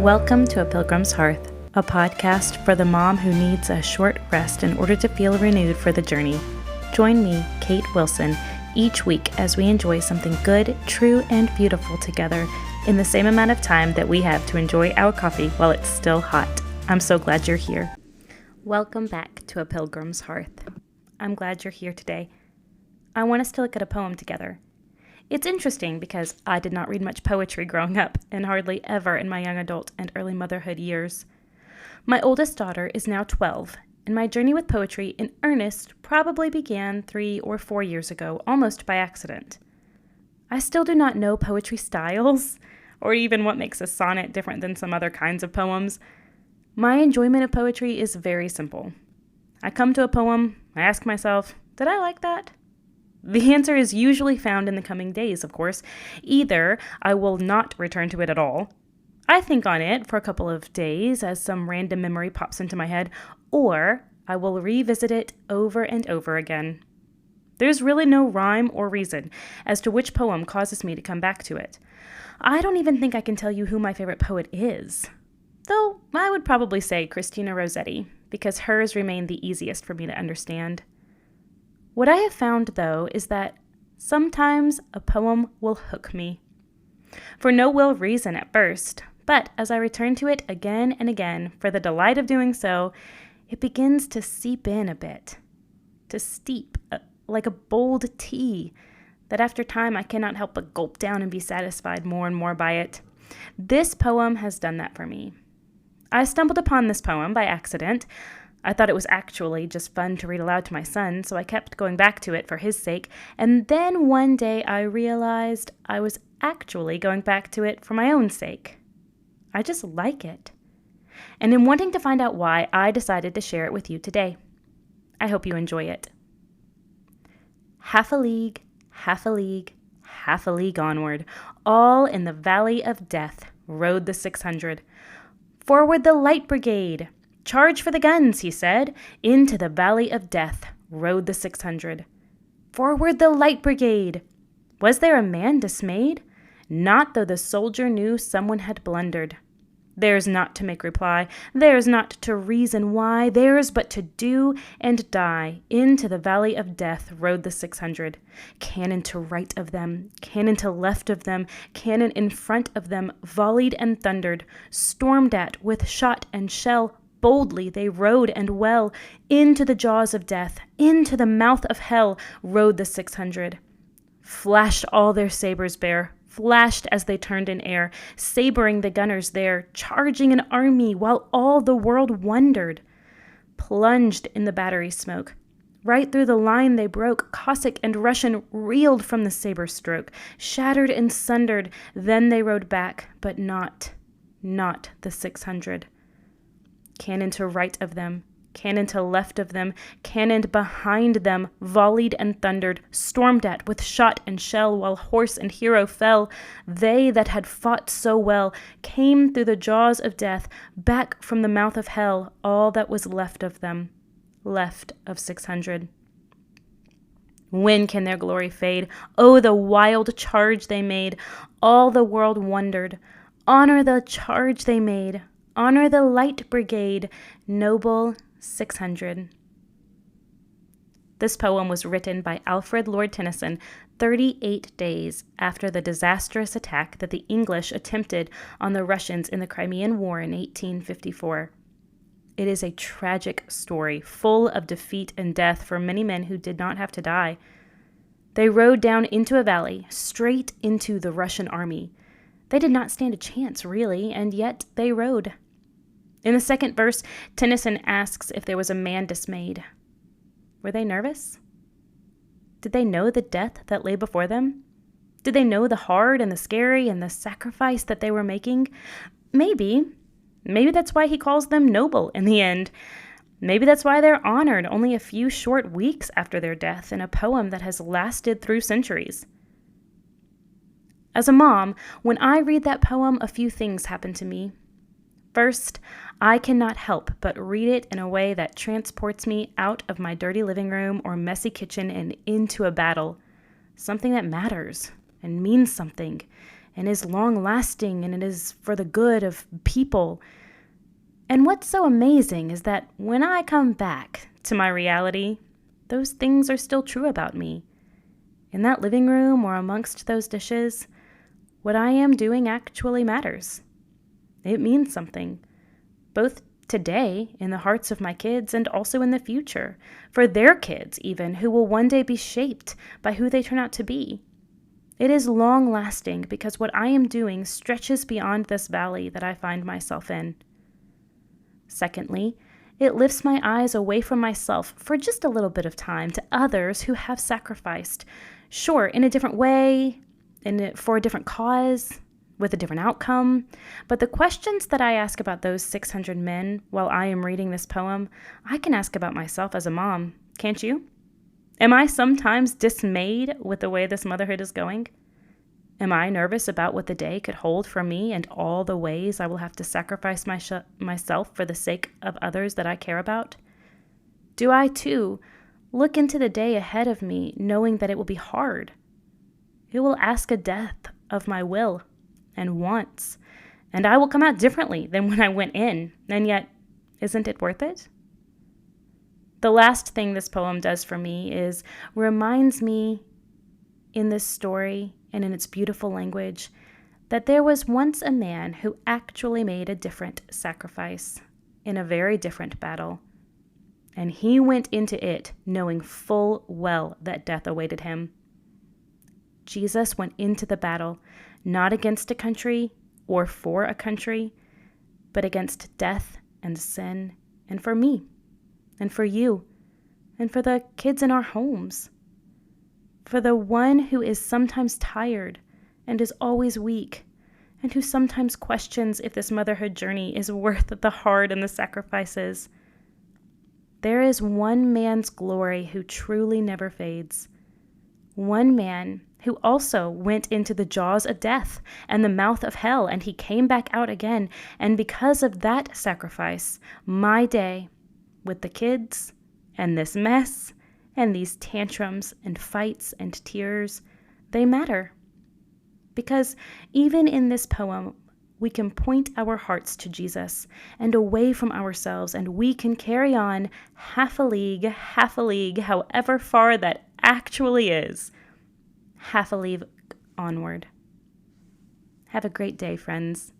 Welcome to A Pilgrim's Hearth, a podcast for the mom who needs a short rest in order to feel renewed for the journey. Join me, Kate Wilson, each week as we enjoy something good, true, and beautiful together in the same amount of time that we have to enjoy our coffee while it's still hot. I'm so glad you're here. Welcome back to A Pilgrim's Hearth. I'm glad you're here today. I want us to look at a poem together. It's interesting because I did not read much poetry growing up, and hardly ever in my young adult and early motherhood years. My oldest daughter is now 12, and my journey with poetry in earnest probably began 3 or 4 years ago, almost by accident. I still do not know poetry styles, or even what makes a sonnet different than some other kinds of poems. My enjoyment of poetry is very simple. I come to a poem, I ask myself, did I like that? The answer is usually found in the coming days, of course. Either I will not return to it at all, I think on it for a couple of days as some random memory pops into my head, or I will revisit it over and over again. There's really no rhyme or reason as to which poem causes me to come back to it. I don't even think I can tell you who my favorite poet is, though I would probably say Christina Rossetti, because hers remain the easiest for me to understand. What I have found, though, is that sometimes a poem will hook me. For no real reason at first, but as I return to it again and again for the delight of doing so, it begins to seep in a bit, to steep like a bold tea, that after time I cannot help but gulp down and be satisfied more and more by it. This poem has done that for me. I stumbled upon this poem by accident. I thought it was actually just fun to read aloud to my son, so I kept going back to it for his sake, and then one day I realized I was actually going back to it for my own sake. I just like it. And in wanting to find out why, I decided to share it with you today. I hope you enjoy it. Half a league, half a league, half a league onward, all in the valley of death, rode the 600. Forward the light brigade! Charge for the guns, he said. Into the valley of death rode the 600. Forward the light brigade! Was there a man dismayed? Not though the soldier knew someone had blundered. Theirs not to make reply, theirs not to reason why, theirs but to do and die. Into the valley of death rode the 600. Cannon to right of them, cannon to left of them, cannon in front of them, volleyed and thundered, stormed at with shot and shell. Boldly they rode and well, into the jaws of death, into the mouth of hell, rode the 600. Flashed all their sabers bare, flashed as they turned in air, sabering the gunners there, charging an army while all the world wondered. Plunged in the battery smoke, right through the line they broke, Cossack and Russian reeled from the saber stroke, shattered and sundered, then they rode back, but not the 600. Cannon to right of them, cannon to left of them, cannon behind them, volleyed and thundered, stormed at with shot and shell, while horse and hero fell. They that had fought so well came through the jaws of death, back from the mouth of hell, all that was left of them, left of 600. When can their glory fade? Oh, the wild charge they made! All the world wondered. Honor the charge they made! Honor the light brigade, noble 600. This poem was written by Alfred Lord Tennyson 38 days after the disastrous attack that the English attempted on the Russians in the Crimean War in 1854. It is a tragic story, full of defeat and death for many men who did not have to die. They rode down into a valley, straight into the Russian army. They did not stand a chance, really, and yet they rode. In the second verse, Tennyson asks if there was a man dismayed. Were they nervous? Did they know the death that lay before them? Did they know the hard and the scary and the sacrifice that they were making? Maybe. Maybe that's why he calls them noble in the end. Maybe that's why they're honored only a few short weeks after their death in a poem that has lasted through centuries. As a mom, when I read that poem, a few things happen to me. First, I cannot help but read it in a way that transports me out of my dirty living room or messy kitchen and into a battle, something that matters and means something and is long-lasting, and it is for the good of people. And what's so amazing is that when I come back to my reality, those things are still true about me. In that living room or amongst those dishes, what I am doing actually matters. It means something, both today in the hearts of my kids and also in the future, for their kids even, who will one day be shaped by who they turn out to be. It is long-lasting because what I am doing stretches beyond this valley that I find myself in. Secondly, it lifts my eyes away from myself for just a little bit of time to others who have sacrificed, sure, in a different way, for a different cause, with a different outcome. But the questions that I ask about those 600 men while I am reading this poem, I can ask about myself as a mom, can't you? Am I sometimes dismayed with the way this motherhood is going? Am I nervous about what the day could hold for me and all the ways I will have to sacrifice myself for the sake of others that I care about? Do I, too, look into the day ahead of me knowing that it will be hard? It will ask a death of my will and wants, and I will come out differently than when I went in, and yet, isn't it worth it? The last thing this poem does for me is reminds me in this story and in its beautiful language that there was once a man who actually made a different sacrifice in a very different battle, and he went into it knowing full well that death awaited him. Jesus went into the battle not against a country or for a country, but against death and sin, and for me, and for you, and for the kids in our homes, for the one who is sometimes tired and is always weak, and who sometimes questions if this motherhood journey is worth the hard and the sacrifices. There is one man's glory who truly never fades. One man who also went into the jaws of death and the mouth of hell, and he came back out again. And because of that sacrifice, my day with the kids and this mess and these tantrums and fights and tears, they matter. Because even in this poem, we can point our hearts to Jesus and away from ourselves, and we can carry on half a league, however far that actually is, half a league onward. Have a great day, friends.